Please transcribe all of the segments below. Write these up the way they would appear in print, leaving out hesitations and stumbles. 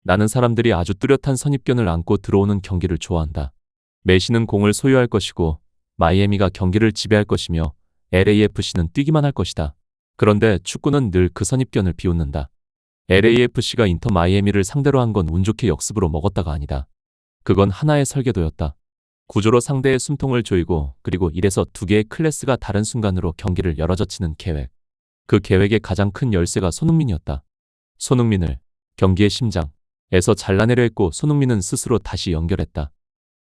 나는 사람들이 아주 뚜렷한 선입견을 안고 들어오는 경기를 좋아한다. 메시는 공을 소유할 것이고 마이애미가 경기를 지배할 것이며 LAFC는 뛰기만 할 것이다. 그런데 축구는 늘 그 선입견을 비웃는다. LAFC가 인터 마이애미를 상대로 한 건 운 좋게 역습으로 먹었다가 아니다. 그건 하나의 설계도였다. 구조로 상대의 숨통을 조이고 그리고 1에서 2개의 클래스가 다른 순간으로 경기를 열어젖히는 계획. 그 계획의 가장 큰 열쇠가 손흥민이었다. 손흥민을 경기의 심장에서 잘라내려 했고 손흥민은 스스로 다시 연결했다.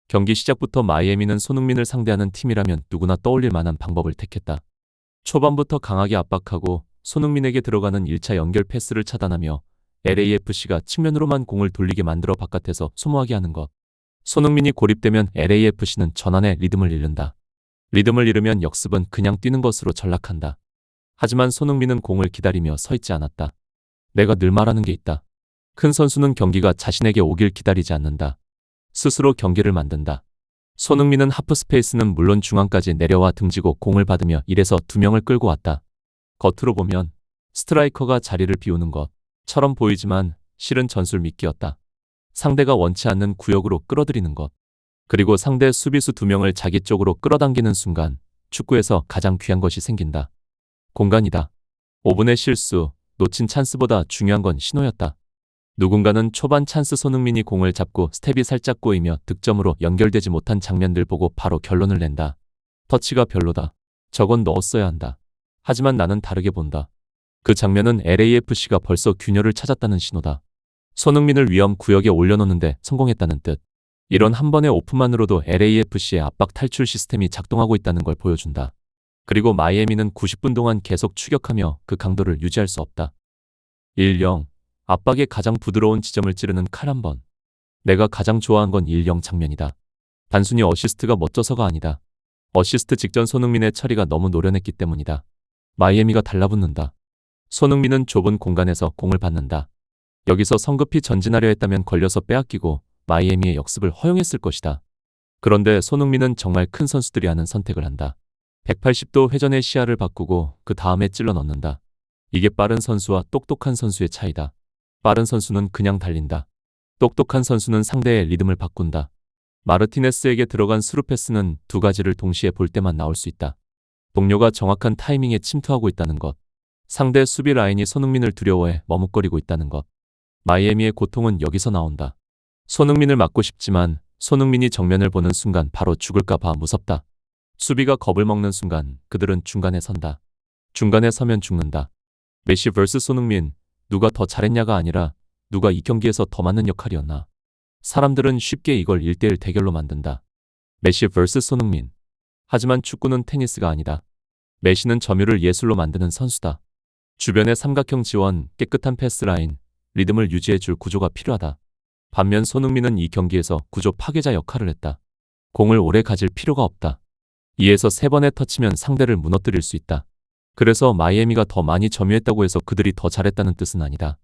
경기 시작부터 마이애미는 손흥민을 상대하는 팀이라면 누구나 떠올릴 만한 방법을 택했다. 초반부터 강하게 압박하고 손흥민에게 들어가는 1차 연결 패스를 차단하며 LAFC가 측면으로만 공을 돌리게 만들어 바깥에서 소모하게 하는 것. 손흥민이 고립되면 LAFC는 전환의 리듬을 잃는다. 리듬을 잃으면 역습은 그냥 뛰는 것으로 전락한다. 하지만 손흥민은 공을 기다리며 서 있지 않았다. 내가 늘 말하는 게 있다. 큰 선수는 경기가 자신에게 오길 기다리지 않는다. 스스로 경기를 만든다. 손흥민은 하프 스페이스는 물론 중앙까지 내려와 등지고 공을 받으며 1에서 2명을 끌고 왔다. 겉으로 보면 스트라이커가 자리를 비우는 것처럼 보이지만 실은 전술 미끼였다. 상대가 원치 않는 구역으로 끌어들이는 것. 그리고 상대 수비수 2명을 자기 쪽으로 끌어당기는 순간 축구에서 가장 귀한 것이 생긴다. 공간이다. 5분의 실수, 놓친 찬스보다 중요한 건 신호였다. 누군가는 초반 찬스 손흥민이 공을 잡고 스텝이 살짝 꼬이며 득점으로 연결되지 못한 장면들 보고 바로 결론을 낸다. 터치가 별로다. 저건 넣었어야 한다. 하지만 나는 다르게 본다. 그 장면은 LAFC가 벌써 균열을 찾았다는 신호다. 손흥민을 위험 구역에 올려놓는데 성공했다는 뜻. 이런 한 번의 오픈만으로도 LAFC의 압박 탈출 시스템이 작동하고 있다는 걸 보여준다. 그리고 마이애미는 90분 동안 계속 추격하며 그 강도를 유지할 수 없다. 1-0. 압박의 가장 부드러운 지점을 찌르는 칼 한 번. 내가 가장 좋아한 건 1-0 장면이다. 단순히 어시스트가 멋져서가 아니다. 어시스트 직전 손흥민의 처리가 너무 노련했기 때문이다. 마이애미가 달라붙는다. 손흥민은 좁은 공간에서 공을 받는다. 여기서 성급히 전진하려 했다면 걸려서 빼앗기고 마이애미의 역습을 허용했을 것이다. 그런데 손흥민은 정말 큰 선수들이 하는 선택을 한다. 180도 회전의 시야를 바꾸고 그 다음에 찔러 넣는다. 이게 빠른 선수와 똑똑한 선수의 차이다. 빠른 선수는 그냥 달린다. 똑똑한 선수는 상대의 리듬을 바꾼다. 마르티네스에게 들어간 스루 패스는 두 가지를 동시에 볼 때만 나올 수 있다. 동료가 정확한 타이밍에 침투하고 있다는 것. 상대 수비 라인이 손흥민을 두려워해 머뭇거리고 있다는 것. 마이애미의 고통은 여기서 나온다. 손흥민을 막고 싶지만 손흥민이 정면을 보는 순간 바로 죽을까 봐 무섭다. 수비가 겁을 먹는 순간 그들은 중간에 선다. 중간에 서면 죽는다. 메시 vs 손흥민, 누가 더 잘했냐가 아니라 누가 이 경기에서 더 맞는 역할이었나. 사람들은 쉽게 이걸 1대1 대결로 만든다. 메시 vs 손흥민. 하지만 축구는 테니스가 아니다. 메시는 점유를 예술로 만드는 선수다. 주변의 삼각형 지원, 깨끗한 패스라인, 리듬을 유지해줄 구조가 필요하다. 반면 손흥민은 이 경기에서 구조 파괴자 역할을 했다. 공을 오래 가질 필요가 없다. 2에서 3번의 터치면 상대를 무너뜨릴 수 있다. 그래서 마이애미가 더 많이 점유했다고 해서 그들이 더 잘했다는 뜻은 아니다.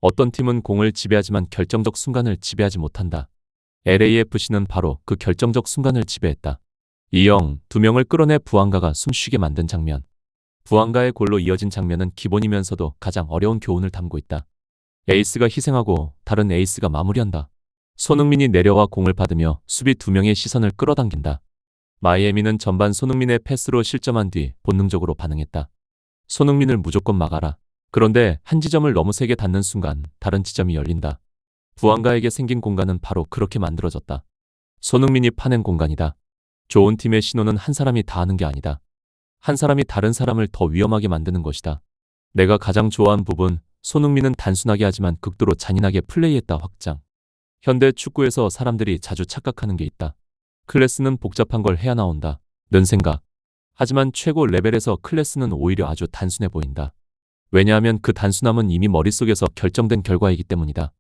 어떤 팀은 공을 지배하지만 결정적 순간을 지배하지 못한다. LAFC는 바로 그 결정적 순간을 지배했다. 2-0, 2명을 끌어내 부앙가가 숨쉬게 만든 장면. 부앙가의 골로 이어진 장면은 기본이면서도 가장 어려운 교훈을 담고 있다. 에이스가 희생하고 다른 에이스가 마무리한다. 손흥민이 내려와 공을 받으며 수비 2명의 시선을 끌어당긴다. 마이애미는 전반 손흥민의 패스로 실점한 뒤 본능적으로 반응했다. 손흥민을 무조건 막아라. 그런데 한 지점을 너무 세게 닿는 순간 다른 지점이 열린다. 부앙가에게 생긴 공간은 바로 그렇게 만들어졌다. 손흥민이 파낸 공간이다. 좋은 팀의 신호는 한 사람이 다 하는 게 아니다. 한 사람이 다른 사람을 더 위험하게 만드는 것이다. 내가 가장 좋아한 부분, 손흥민은 단순하게 하지만 극도로 잔인하게 플레이했다 확장. 현대 축구에서 사람들이 자주 착각하는 게 있다. 클래스는 복잡한 걸 해야 나온다. 는 생각. 하지만 최고 레벨에서 클래스는 오히려 아주 단순해 보인다. 왜냐하면 그 단순함은 이미 머릿속에서 결정된 결과이기 때문이다.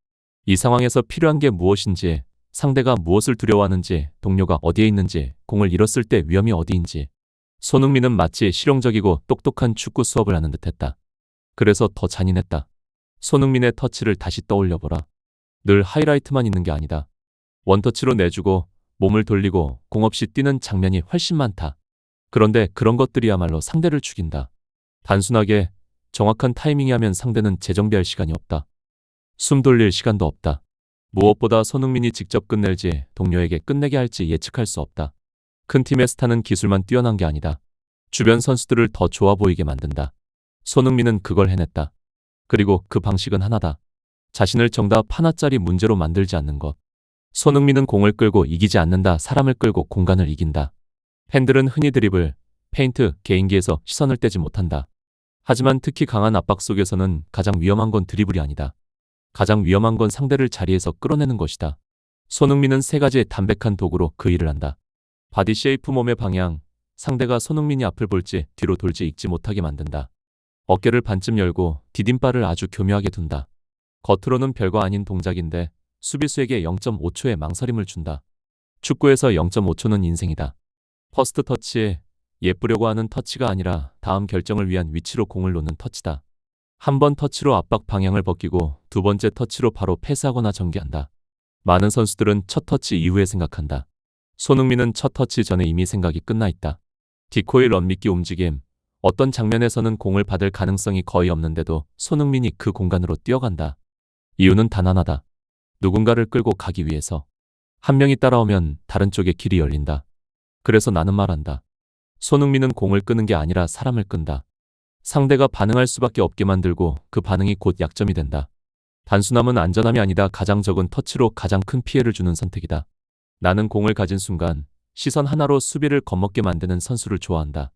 이 상황에서 필요한 게 무엇인지, 상대가 무엇을 두려워하는지, 동료가 어디에 있는지, 공을 잃었을 때 위험이 어디인지. 손흥민은 마치 실용적이고 똑똑한 축구 수업을 하는 듯했다. 그래서 더 잔인했다. 손흥민의 터치를 다시 떠올려보라. 늘 하이라이트만 있는 게 아니다. 원터치로 내주고 몸을 돌리고 공 없이 뛰는 장면이 훨씬 많다. 그런데 그런 것들이야말로 상대를 죽인다. 단순하게 정확한 타이밍이 하면 상대는 재정비할 시간이 없다. 숨 돌릴 시간도 없다. 무엇보다 손흥민이 직접 끝낼지 동료에게 끝내게 할지 예측할 수 없다. 큰 팀의 스타는 기술만 뛰어난 게 아니다. 주변 선수들을 더 좋아 보이게 만든다. 손흥민은 그걸 해냈다. 그리고 그 방식은 하나다. 자신을 정답 하나짜리 문제로 만들지 않는 것. 손흥민은 공을 끌고 이기지 않는다. 사람을 끌고 공간을 이긴다. 팬들은 흔히 드리블, 페인트, 개인기에서 시선을 떼지 못한다. 하지만 특히 강한 압박 속에서는 가장 위험한 건 드리블이 아니다. 가장 위험한 건 상대를 자리에서 끌어내는 것이다. 손흥민은 세 가지의 담백한 도구로 그 일을 한다. 바디 쉐이프 몸의 방향, 상대가 손흥민이 앞을 볼지 뒤로 돌지 읽지 못하게 만든다. 어깨를 반쯤 열고 디딤발을 아주 교묘하게 둔다. 겉으로는 별거 아닌 동작인데 수비수에게 0.5초의 망설임을 준다. 축구에서 0.5초는 인생이다. 퍼스트 터치, 예쁘려고 하는 터치가 아니라 다음 결정을 위한 위치로 공을 놓는 터치다. 한 번 터치로 압박 방향을 벗기고 두 번째 터치로 바로 패스하거나 전개한다. 많은 선수들은 첫 터치 이후에 생각한다. 손흥민은 첫 터치 전에 이미 생각이 끝나 있다. 디코이 런미끼 움직임, 어떤 장면에서는 공을 받을 가능성이 거의 없는데도 손흥민이 그 공간으로 뛰어간다. 이유는 단 하나다. 누군가를 끌고 가기 위해서. 한 명이 따라오면 다른 쪽에 길이 열린다. 그래서 나는 말한다. 손흥민은 공을 끄는 게 아니라 사람을 끈다. 상대가 반응할 수밖에 없게 만들고 그 반응이 곧 약점이 된다. 단순함은 안전함이 아니다. 가장 적은 터치로 가장 큰 피해를 주는 선택이다. 나는 공을 가진 순간 시선 하나로 수비를 겁먹게 만드는 선수를 좋아한다.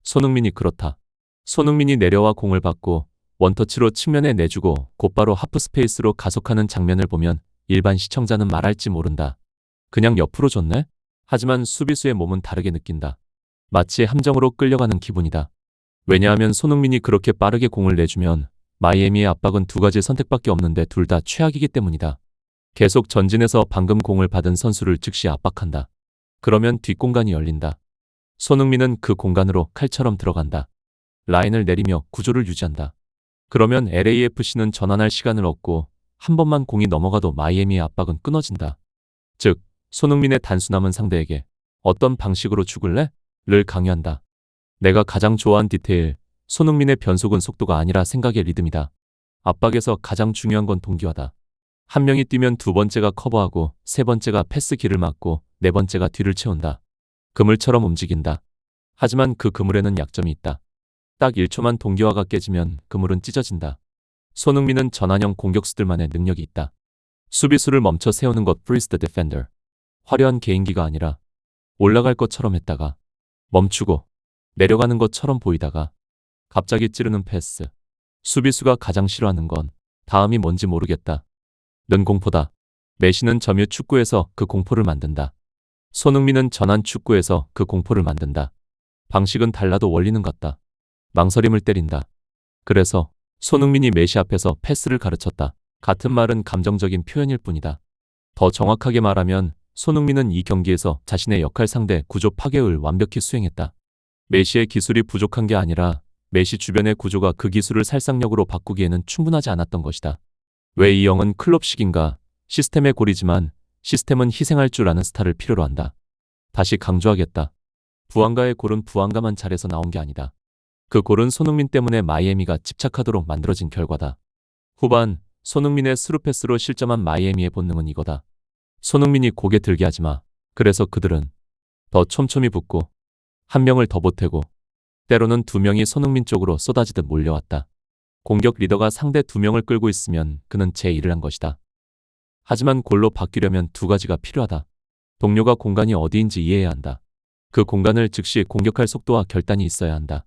손흥민이 그렇다. 손흥민이 내려와 공을 받고 원터치로 측면에 내주고 곧바로 하프 스페이스로 가속하는 장면을 보면 일반 시청자는 말할지 모른다. 그냥 옆으로 줬네? 하지만 수비수의 몸은 다르게 느낀다. 마치 함정으로 끌려가는 기분이다. 왜냐하면 손흥민이 그렇게 빠르게 공을 내주면 마이애미의 압박은 두 가지 선택밖에 없는데 둘 다 최악이기 때문이다. 계속 전진해서 방금 공을 받은 선수를 즉시 압박한다. 그러면 뒷공간이 열린다. 손흥민은 그 공간으로 칼처럼 들어간다. 라인을 내리며 구조를 유지한다. 그러면 LAFC는 전환할 시간을 얻고 한 번만 공이 넘어가도 마이애미의 압박은 끊어진다. 즉, 손흥민의 단순함은 상대에게 어떤 방식으로 죽을래? 를 강요한다. 내가 가장 좋아한 디테일, 손흥민의 변속은 속도가 아니라 생각의 리듬이다. 압박에서 가장 중요한 건 동기화다. 한 명이 뛰면 두 번째가 커버하고 세 번째가 패스 길을 막고 네 번째가 뒤를 채운다. 그물처럼 움직인다. 하지만 그 그물에는 약점이 있다. 딱 1초만 동기화가 깨지면 그물은 찢어진다. 손흥민은 전환형 공격수들만의 능력이 있다. 수비수를 멈춰 세우는 것 freeze the defender. 화려한 개인기가 아니라 올라갈 것처럼 했다가 멈추고 내려가는 것처럼 보이다가 갑자기 찌르는 패스. 수비수가 가장 싫어하는 건 다음이 뭔지 모르겠다. 는 공포다. 메시는 점유 축구에서 그 공포를 만든다. 손흥민은 전환 축구에서 그 공포를 만든다. 방식은 달라도 원리는 같다. 망설임을 때린다. 그래서 손흥민이 메시 앞에서 패스를 가르쳤다. 같은 말은 감정적인 표현일 뿐이다. 더 정확하게 말하면 손흥민은 이 경기에서 자신의 역할 상대 구조 파괴를 완벽히 수행했다. 메시의 기술이 부족한 게 아니라 메시 주변의 구조가 그 기술을 살상력으로 바꾸기에는 충분하지 않았던 것이다. 왜 이 영은 클럽식인가? 시스템의 골이지만 시스템은 희생할 줄 아는 스타를 필요로 한다. 다시 강조하겠다. 부안가의 골은 부안가만 잘해서 나온 게 아니다. 그 골은 손흥민 때문에 마이애미가 집착하도록 만들어진 결과다. 후반, 손흥민의 스루패스로 실점한 마이애미의 본능은 이거다. 손흥민이 고개 들게 하지 마. 그래서 그들은 더 촘촘히 붙고 한 명을 더 보태고 때로는 두 명이 손흥민 쪽으로 쏟아지듯 몰려왔다. 공격 리더가 상대 두 명을 끌고 있으면 그는 제 일을 한 것이다. 하지만 골로 바뀌려면 두 가지가 필요하다. 동료가 공간이 어디인지 이해해야 한다. 그 공간을 즉시 공격할 속도와 결단이 있어야 한다.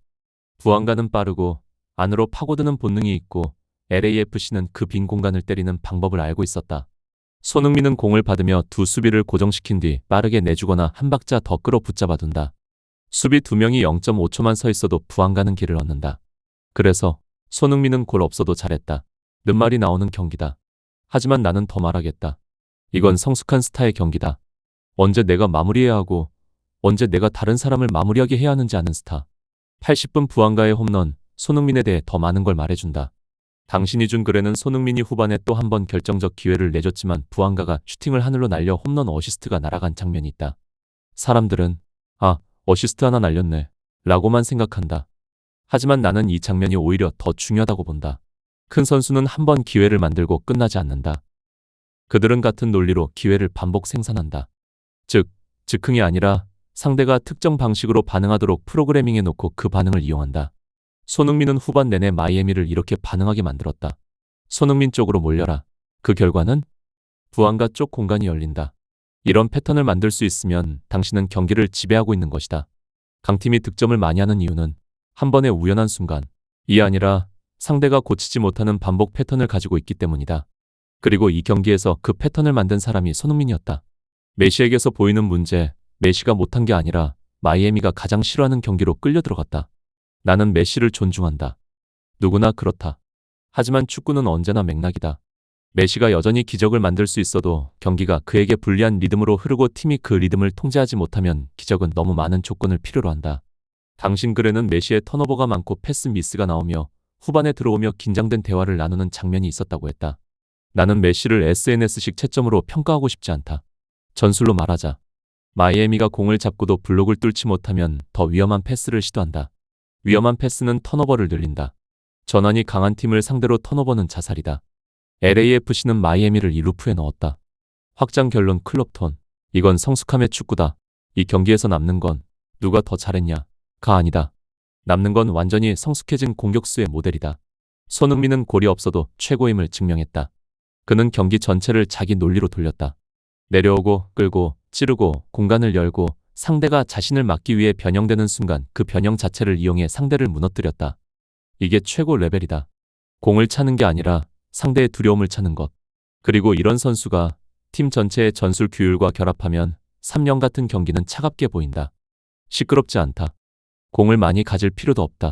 부안가는 빠르고 안으로 파고드는 본능이 있고 LAFC는 그 빈 공간을 때리는 방법을 알고 있었다. 손흥민은 공을 받으며 두 수비를 고정시킨 뒤 빠르게 내주거나 한 박자 더 끌어 붙잡아둔다. 수비 두 명이 0.5초만 서 있어도 부안가는 길을 얻는다. 그래서 손흥민은 골 없어도 잘했다. 는 말이 나오는 경기다. 하지만 나는 더 말하겠다. 이건 성숙한 스타의 경기다. 언제 내가 마무리해야 하고 언제 내가 다른 사람을 마무리하게 해야 하는지 아는 스타. 80분 부안가의 홈런, 손흥민에 대해 더 많은 걸 말해준다. 당신이 준 글에는 손흥민이 후반에 또 한 번 결정적 기회를 내줬지만 부안가가 슈팅을 하늘로 날려 홈런 어시스트가 날아간 장면이 있다. 사람들은 어시스트 하나 날렸네 라고만 생각한다. 하지만 나는 이 장면이 오히려 더 중요하다고 본다. 큰 선수는 한 번 기회를 만들고 끝나지 않는다. 그들은 같은 논리로 기회를 반복 생산한다. 즉, 즉흥이 아니라 상대가 특정 방식으로 반응하도록 프로그래밍해 놓고 그 반응을 이용한다. 손흥민은 후반 내내 마이애미를 이렇게 반응하게 만들었다. 손흥민 쪽으로 몰려라. 그 결과는 부안가 쪽 공간이 열린다. 이런 패턴을 만들 수 있으면 당신은 경기를 지배하고 있는 것이다. 강팀이 득점을 많이 하는 이유는 한 번의 우연한 순간, 이 아니라 상대가 고치지 못하는 반복 패턴을 가지고 있기 때문이다. 그리고 이 경기에서 그 패턴을 만든 사람이 손흥민이었다. 메시에게서 보이는 문제, 메시가 못한 게 아니라 마이애미가 가장 싫어하는 경기로 끌려 들어갔다. 나는 메시를 존중한다. 누구나 그렇다. 하지만 축구는 언제나 맥락이다. 메시가 여전히 기적을 만들 수 있어도 경기가 그에게 불리한 리듬으로 흐르고 팀이 그 리듬을 통제하지 못하면 기적은 너무 많은 조건을 필요로 한다. 당신 글에는 메시의 턴오버가 많고 패스 미스가 나오며 후반에 들어오며 긴장된 대화를 나누는 장면이 있었다고 했다. 나는 메시를 SNS식 채점으로 평가하고 싶지 않다. 전술로 말하자. 마이애미가 공을 잡고도 블록을 뚫지 못하면 더 위험한 패스를 시도한다. 위험한 패스는 턴오버를 늘린다. 전환이 강한 팀을 상대로 턴오버는 자살이다. LAFC는 마이애미를 이 루프에 넣었다. 확장 결론 클럽톤. 이건 성숙함의 축구다. 이 경기에서 남는 건 누가 더 잘했냐가 아니다. 남는 건 완전히 성숙해진 공격수의 모델이다. 손흥민은 골이 없어도 최고임을 증명했다. 그는 경기 전체를 자기 논리로 돌렸다. 내려오고 끌고 찌르고 공간을 열고 상대가 자신을 막기 위해 변형되는 순간 그 변형 자체를 이용해 상대를 무너뜨렸다. 이게 최고 레벨이다. 공을 차는 게 아니라 상대의 두려움을 차는 것. 그리고 이런 선수가 팀 전체의 전술 규율과 결합하면 3년 같은 경기는 차갑게 보인다. 시끄럽지 않다. 공을 많이 가질 필요도 없다.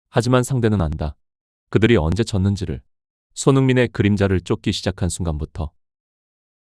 하지만 상대는 안다. 그들이 언제 졌는지를. 손흥민의 그림자를 쫓기 시작한 순간부터